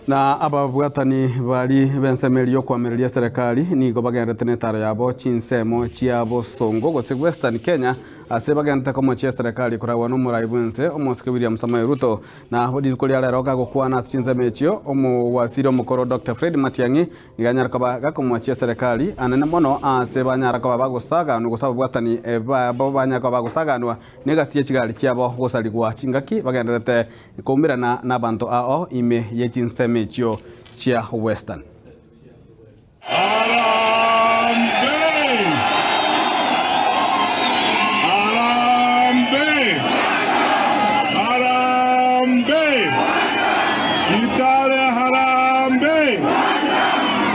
Na ababwatani bali bensemerio kwamiriria serikali nigo bagendete netaro yabo chinsemo chiabo songo gose Western Kenya ase bagendete komochia serikali kuragwa n'umurai bwense omosike William Samoei Ruto na bodizikoli arero gagokwana chinsemo echio omowasiri omukoro Dr. Fred Matiang'i iganyara koba gakomochia serikali anene mono ase banyara koba bagosagana gosaba bwatani babo banyara koba bagosaganwa negatie chigali chiabo gosaligwa chingaki bagendete kumbirana n'abantu ao ime ye chinsemo echio chia Western.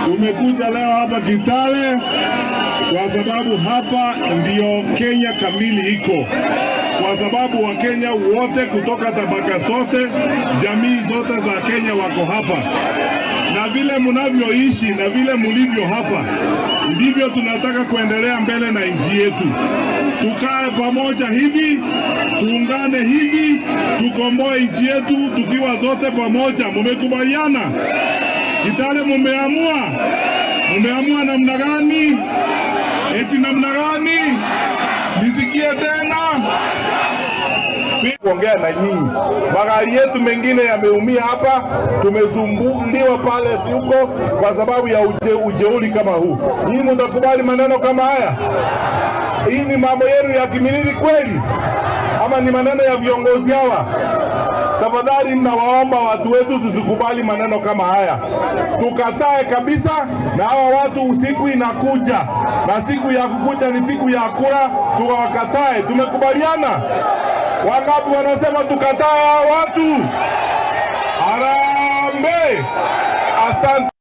Tumekuja leo hapa Kitale kwa sababu hapa ndio Kenya kamili iko. Kwa sababu Wakenya wote kutoka tabaka zote, jamii zote za Kenya wako hapa. Na vile mnavyoishi na vile mlivyo hapa, ndivyo tunataka kuendelea mbele na nchi yetu. Tukae pamoja hivi, tuungane hivi, tukomboe nchi yetu tukiwa zote pamoja. Mmekubaliana? Kitale mumeamua? Mumeamua namna gani? Eti namna gani? Nisikie tena. Kuongea na nyinyi. Magari yetu mengine yameumia hapa, tumezumbuliwa pale huko kwa sababu ya ujeuri kama huu. Nyinyi mtakubali maneno kama haya? Hii ni mambo yenu ya kimilili kweli? Ama ni maneno ya viongozi hawa? Tafadhali ninawaomba watu wetu tusikubali maneno kama haya. Tukatae kabisa na hawa watu. Usiku inakuja na siku ya kukuja ni siku ya kura, tukawakatae. Tumekubaliana? Wangapi wanasema tukatae hawa watu? Harambee! Asante.